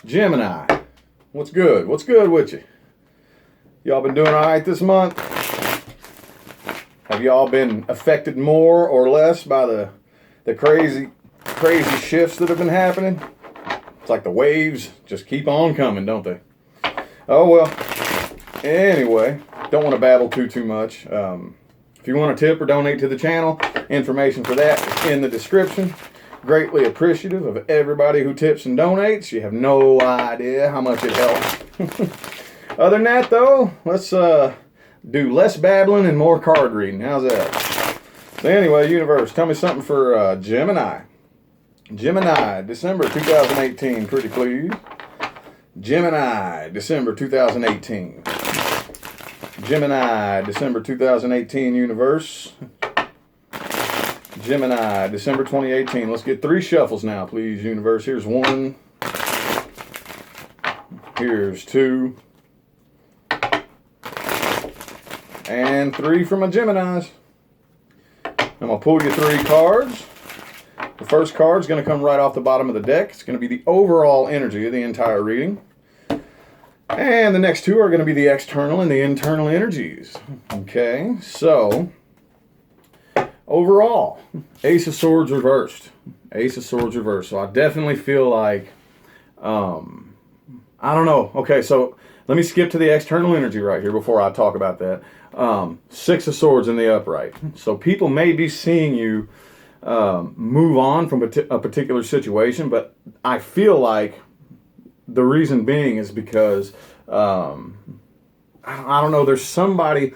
Gemini, what's good? What's good with you? Y'all been doing all right this month? Have y'all been affected more or less by the crazy shifts that have been happening? It's like the waves just keep on coming, don't they? Oh well. Anyway, don't want to babble too much. If you want to tip or donate to the channel, information for that is in the description. Greatly appreciative of everybody who tips and donates. You have no idea how much it helps. Other than that, though, let's do less babbling and more card reading. How's that? So anyway, universe, tell me something for Gemini. Gemini, December 2018, pretty please. Gemini, December 2018. Gemini, December 2018, universe. Gemini, December 2018. Let's get 3 shuffles now, please, universe. Here's 1. Here's 2. And 3 from my Geminis. I'm going to pull you 3 cards. The first card is going to come right off the bottom of the deck. It's going to be the overall energy of the entire reading. And the next 2 are going to be the external and the internal energies. Okay, so overall, Ace of Swords reversed. Ace of Swords reversed. So I definitely feel like, I don't know. Okay, so let me skip to the external energy right here before I talk about that. 6 of Swords in the upright. So people may be seeing you move on from a particular situation, but I feel like the reason being is because I don't know, there's somebody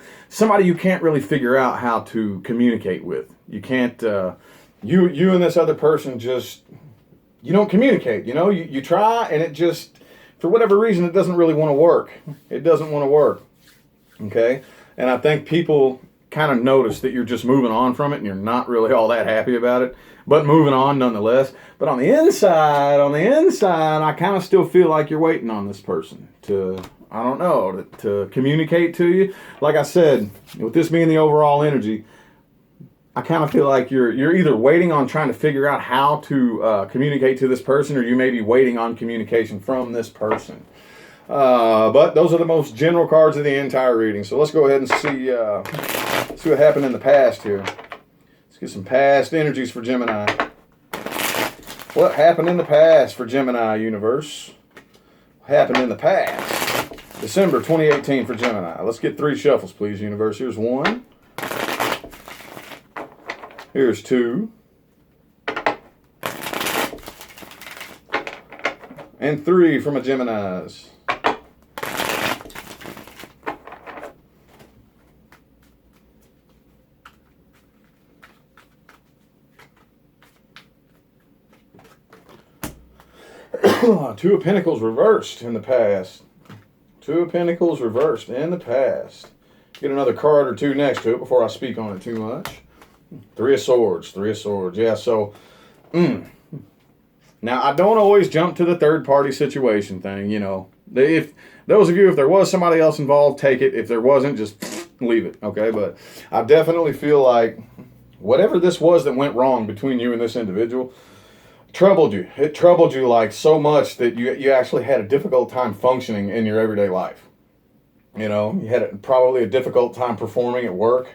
you can't really figure out how to communicate with. You can't you and this other person just, you don't communicate, you know, you try and it just, for whatever reason, it doesn't really want to work. It doesn't want to work. Okay? And I think people kind of notice that you're just moving on from it and you're not really all that happy about it, but moving on nonetheless. But on the inside, I kind of still feel like you're waiting on this person to, I don't know, to communicate to you. Like I said, with this being the overall energy, I kind of feel like you're either waiting on trying to figure out how to communicate to this person, or you may be waiting on communication from this person. But those are the most general cards of the entire reading. So let's go ahead and see what happened in the past here. Let's get some past energies for Gemini. What happened in the past for Gemini, universe? What happened in the past? December 2018 for Gemini. Let's get 3 shuffles, please, universe. Here's 1. Here's 2. And 3 from a Gemini's. Two of Pentacles reversed in the past. 2 of Pentacles reversed in the past. Get another card or 2 next to it before I speak on it too much. 3 of Swords. 3 of Swords. Yeah, so, now, I don't always jump to the third-party situation thing, you know. If those of you, if there was somebody else involved, take it. If there wasn't, just leave it, okay? But I definitely feel like whatever this was that went wrong between you and this individual troubled you. It troubled you like so much that you actually had a difficult time functioning in your everyday life. You know, you had probably a difficult time performing at work.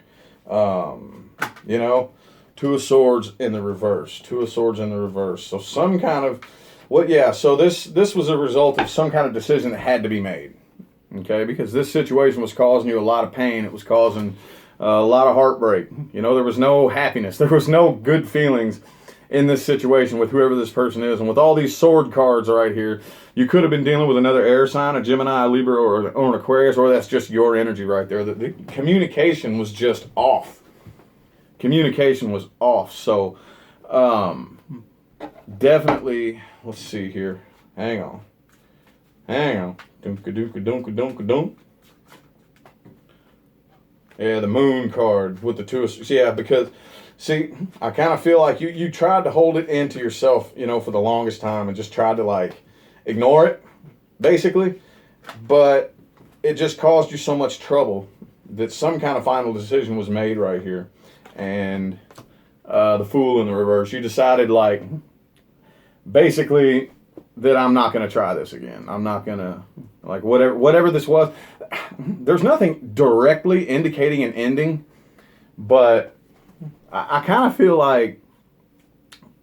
You know, 2 of Swords in the reverse. 2 of Swords in the reverse. So some kind of, so this was a result of some kind of decision that had to be made. Okay, because this situation was causing you a lot of pain. It was causing a lot of heartbreak. You know, there was no happiness. There was no good feelings in this situation with whoever this person is. And with all these sword cards right here, you could have been dealing with another air sign, a Gemini, a Libra, or an Aquarius, or that's just your energy right there. The communication was just off. Communication was off. So, definitely, let's see here. Hang on. Dunk. Yeah, the Moon card with the 2 of, yeah, because, see, I kind of feel like you tried to hold it into yourself, you know, for the longest time and just tried to, like, ignore it, basically. But it just caused you so much trouble that some kind of final decision was made right here. And the Fool in the reverse. You decided, like, basically, that I'm not going to try this again. I'm not going to, like, whatever this was. There's nothing directly indicating an ending, but I kind of feel like,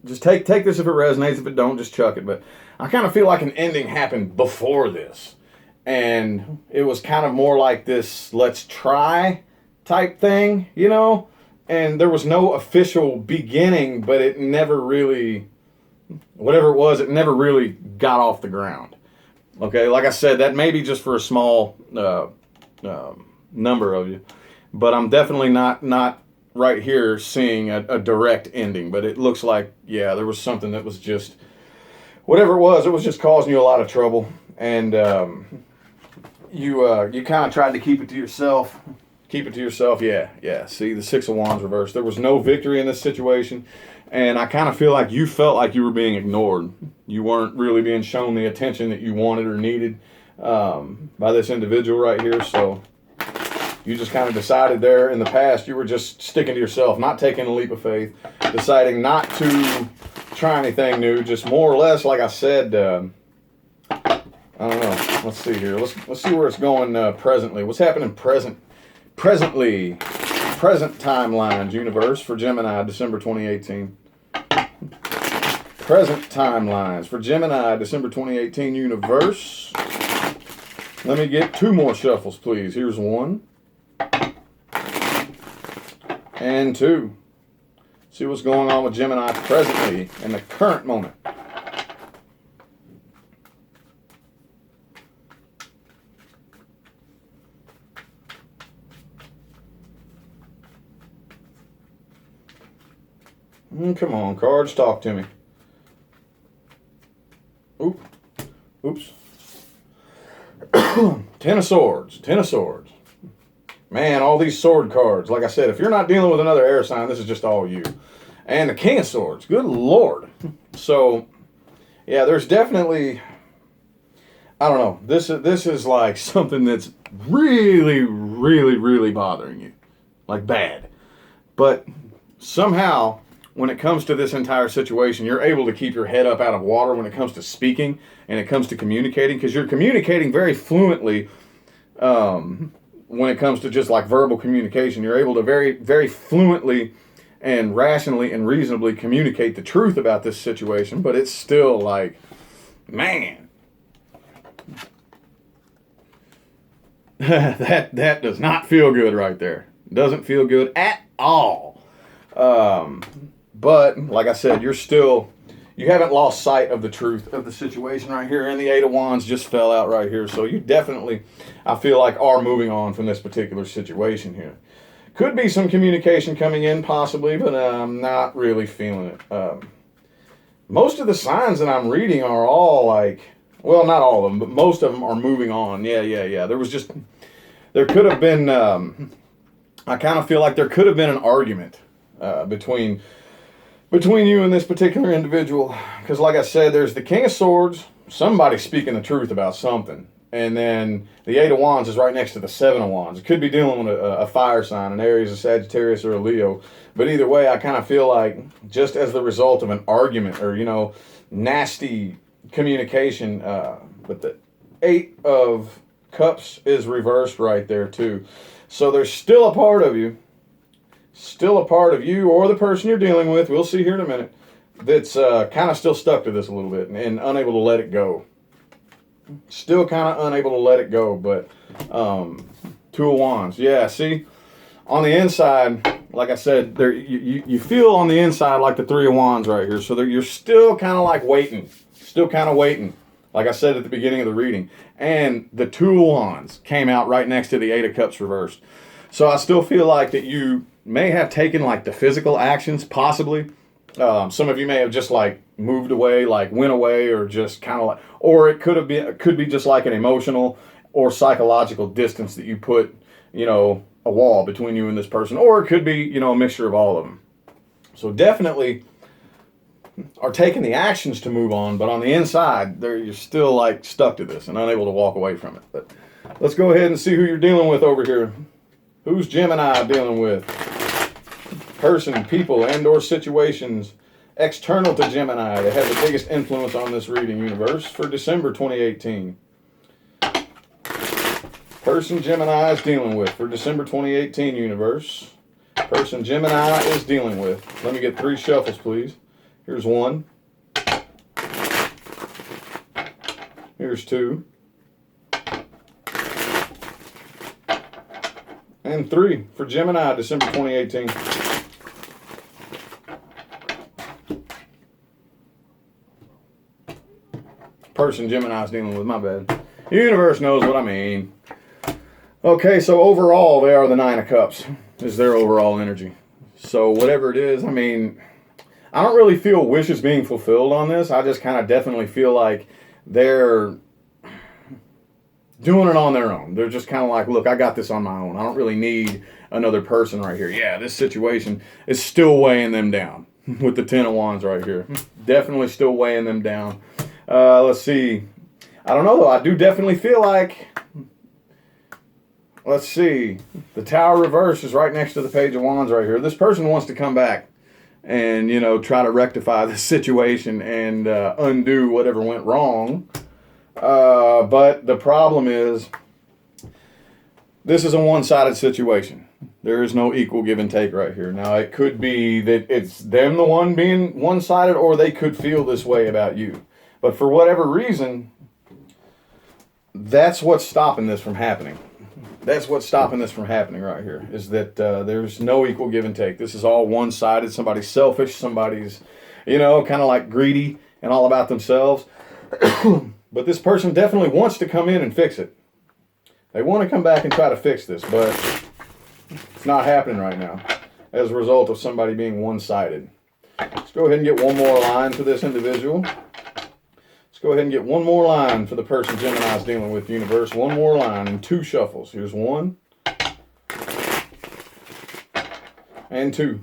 just take this if it resonates. If it don't, just chuck it. But I kind of feel like an ending happened before this. And it was kind of more like this let's try type thing, you know? And there was no official beginning, but it never really, whatever it was, it never really got off the ground. Okay, like I said, that may be just for a small number of you. But I'm definitely not right here seeing a direct ending. But it looks like, yeah, there was something that was just, whatever it was just causing you a lot of trouble. And you kind of tried to keep it to yourself. Keep it to yourself, yeah. See, the Six of Wands reversed. There was no victory in this situation, and I kind of feel like you felt like you were being ignored. You weren't really being shown the attention that you wanted or needed by this individual right here, so you just kind of decided there in the past you were just sticking to yourself, not taking a leap of faith, deciding not to try anything new, just more or less, like I said, I don't know. Let's see here. Let's see where it's going presently. What's happening present timelines, universe, for Gemini, December 2018. Present timelines for Gemini, December 2018, universe. Let me get 2 more shuffles, please. Here's 1. And 2. See what's going on with Gemini presently in the current moment. Come on, cards, talk to me. Oops. 10 of Swords. Man, all these sword cards. Like I said, if you're not dealing with another air sign, this is just all you. And the King of Swords. Good Lord. So, yeah, there's definitely, I don't know. This is like something that's really, really, really bothering you. Like bad. But somehow, when it comes to this entire situation, you're able to keep your head up out of water when it comes to speaking and it comes to communicating, because you're communicating very fluently when it comes to just like verbal communication. You're able to very, very fluently and rationally and reasonably communicate the truth about this situation, but it's still like, man, that does not feel good right there. Doesn't feel good at all. But, like I said, you haven't lost sight of the truth of the situation right here. And the 8 of Wands just fell out right here. So you definitely, I feel like, are moving on from this particular situation here. Could be some communication coming in, possibly, but I'm not really feeling it. Most of the signs that I'm reading are all like, well, not all of them, but most of them are moving on. Yeah. There could have been, I kind of feel like there could have been an argument between you and this particular individual, because like I said, there's the King of Swords, somebody speaking the truth about something, and then the 8 of Wands is right next to the 7 of Wands. It could be dealing with a fire sign, an Aries, a Sagittarius, or a Leo, but either way, I kind of feel like just as the result of an argument or, nasty communication, but the 8 of Cups is reversed right there too. So there's still a part of you or the person you're dealing with, we'll see here in a minute, that's kind of still stuck to this a little bit and unable to let it go. Still kind of unable to let it go, but 2 of Wands. Yeah, see, on the inside, like I said, there you feel on the inside like the 3 of Wands right here. So you're still kind of like waiting. Like I said at the beginning of the reading. And the 2 of Wands came out right next to the 8 of Cups reversed. So I still feel like that you may have taken like the physical actions, possibly. Some of you may have just like moved away, like went away, or just kind of like, or it could be just like an emotional or psychological distance that you put, a wall between you and this person, or it could be, a mixture of all of them. So definitely are taking the actions to move on, but on the inside, you're still like stuck to this and unable to walk away from it. But let's go ahead and see who you're dealing with over here. Who's Gemini dealing with? Person, people, and or situations external to Gemini that have the biggest influence on this reading, universe, for December 2018. Person Gemini is dealing with for December 2018, universe. Person Gemini is dealing with. Let me get 3 shuffles, please. Here's 1. Here's 2. And 3 for Gemini, December 2018. Person Gemini is dealing with, my bad. The universe knows what I mean. Okay, so overall, they are the 9 of Cups. Is their overall energy. So whatever it is, I mean, I don't really feel wishes being fulfilled on this. I just kind of definitely feel like they're doing it on their own. They're just kind of like, look, I got this on my own. I don't really need another person right here. Yeah, this situation is still weighing them down with the 10 of Wands right here. Definitely still weighing them down. Let's see. I don't know, though. I do definitely feel like, let's see, the Tower reverse is right next to the Page of Wands right here. This person wants to come back and, you know, try to rectify the situation and undo whatever went wrong. But the problem is, this is a one-sided situation. There is no equal give and take right here. Now, it could be that it's them the one being one-sided, or they could feel this way about you. But for whatever reason, that's what's stopping this from happening. That's what's stopping this from happening right here, is that there's no equal give and take. This is all one-sided. Somebody's selfish. Somebody's, you know, kind of like greedy and all about themselves. But this person definitely wants to come in and fix it. They want to come back and try to fix this, but it's not happening right now as a result of somebody being one-sided. Let's go ahead and get one more line for this individual. Let's go ahead and get one more line for the person Gemini is dealing with, universe. One more line in 2 shuffles. Here's 1 and 2.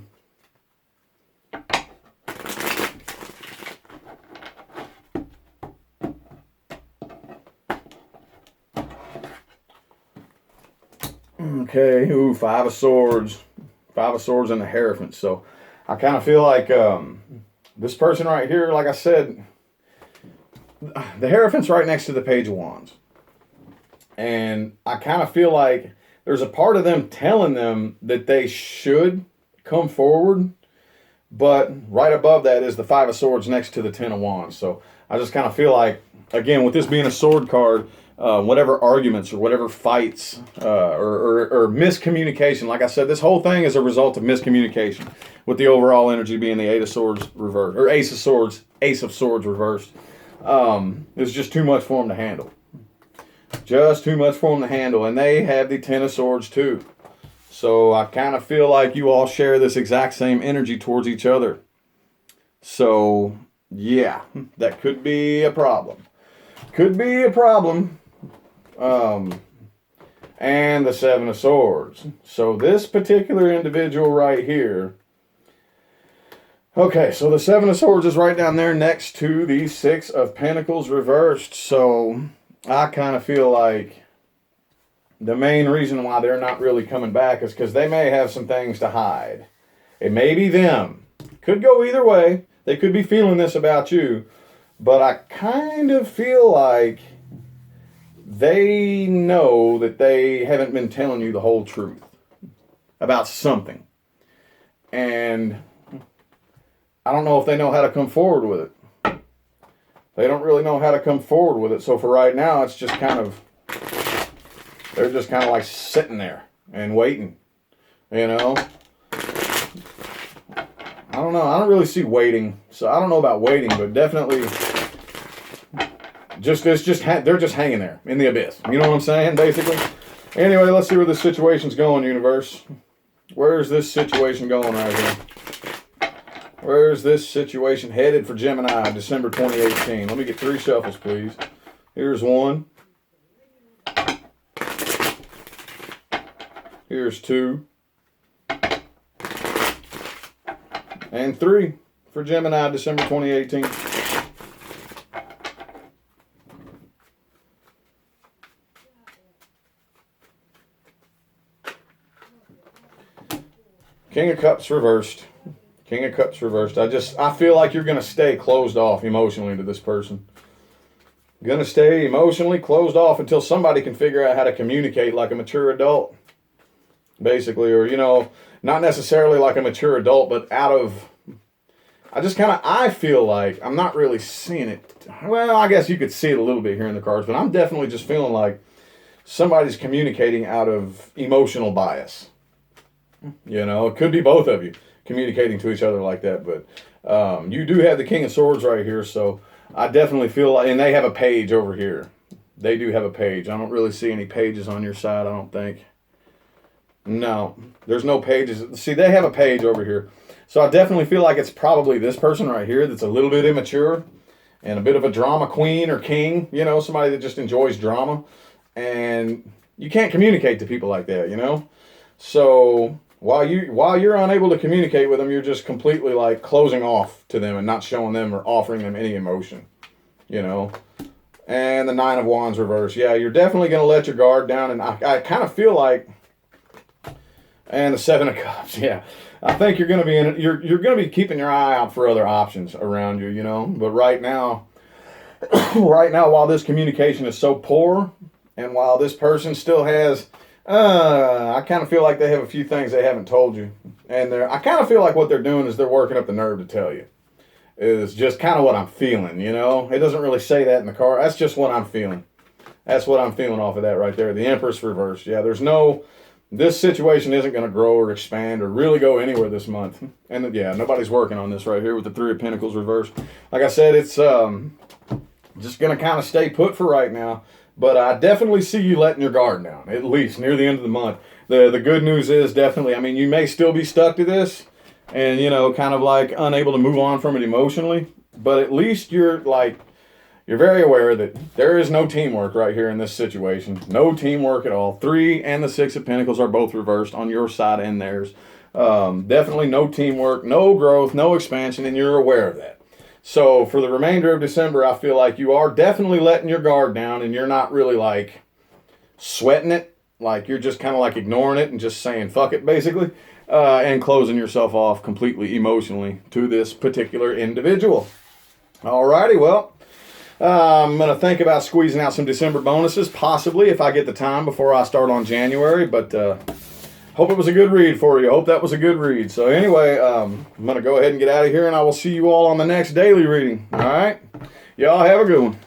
Okay, ooh, 5 of Swords. 5 of Swords and the Hierophant. So I kind of feel like this person right here, like I said, the Hierophant's right next to the Page of Wands. And I kind of feel like there's a part of them telling them that they should come forward. But right above that is the 5 of Swords next to the 10 of Wands. So I just kind of feel like, again, with this being a sword card, whatever arguments or whatever fights or miscommunication, like I said, this whole thing is a result of miscommunication, with the overall energy being the 8 of Swords reversed, or Ace of Swords reversed. It's just too much for them to handle. Just too much for them to handle. And they have the 10 of Swords too. So I kind of feel like you all share this exact same energy towards each other. So, yeah, that could be a problem. Could be a problem. And the 7 of Swords. So this particular individual right here. Okay, so the 7 of Swords is right down there next to the 6 of Pentacles reversed. So I kind of feel like the main reason why they're not really coming back is because they may have some things to hide. It may be them. Could go either way. They could be feeling this about you. But I kind of feel like they know that they haven't been telling you the whole truth about something. And I don't know if they know how to come forward with it. They don't really know how to come forward with it. So for right now, it's just kind of, they're just kind of like sitting there and waiting, you know. I don't know. I don't really see waiting. So I don't know about waiting, but definitely they're just hanging there in the abyss. You know what I'm saying, basically? Anyway, let's see where this situation's going, universe. Where's this situation going right here? Where's this situation headed for Gemini, December 2018? Let me get 3 shuffles, please. Here's 1. Here's 2. And 3 for Gemini, December 2018. King of Cups reversed. King of Cups reversed. I feel like you're going to stay closed off emotionally to this person. Going to stay emotionally closed off until somebody can figure out how to communicate like a mature adult. Basically, or, not necessarily like a mature adult, but I feel like, I'm not really seeing it. Well, I guess you could see it a little bit here in the cards, but I'm definitely just feeling like somebody's communicating out of emotional bias. It could be both of you communicating to each other like that, but you do have the King of Swords right here, so I definitely feel like, and they have a page over here. They do have a page. I don't really see any pages on your side, I don't think. No, there's no pages. See, they have a page over here. So I definitely feel like it's probably this person right here that's a little bit immature and a bit of a drama queen or king, somebody that just enjoys drama. And you can't communicate to people like that, So while you're unable to communicate with them, you're just completely like closing off to them and not showing them or offering them any emotion, And the Nine of Wands reverse. Yeah, you're definitely going to let your guard down. And I kind of feel like, and the Seven of Cups, yeah. I think you're going to be you're going to be keeping your eye out for other options around you, But right now, while this communication is so poor, and while this person still has, I kind of feel like they have a few things they haven't told you, and I kind of feel like what they're doing is they're working up the nerve to tell you. Is just kind of what I'm feeling, It doesn't really say that in the card. That's just what I'm feeling. That's what I'm feeling off of that right there. The Empress reversed. Yeah, this situation isn't going to grow or expand or really go anywhere this month. And yeah, nobody's working on this right here with the Three of Pentacles reversed. Like I said, it's just going to kind of stay put for right now. But I definitely see you letting your guard down, at least near the end of the month. The good news is definitely, you may still be stuck to this and, kind of like unable to move on from it emotionally. But at least you're very aware that there is no teamwork right here in this situation. No teamwork at all. 3 and the 6 of Pentacles are both reversed on your side and theirs. Definitely no teamwork, no growth, no expansion, and you're aware of that. So for the remainder of December, I feel like you are definitely letting your guard down and you're not really like sweating it. Like you're just kind of like ignoring it and just saying fuck it basically. And closing yourself off completely emotionally to this particular individual. Alrighty, well. I'm going to think about squeezing out some December bonuses, possibly, if I get the time before I start on January. But hope it was a good read for you. Hope that was a good read. So anyway, I'm going to go ahead and get out of here, and I will see you all on the next daily reading. All right? Y'all have a good one.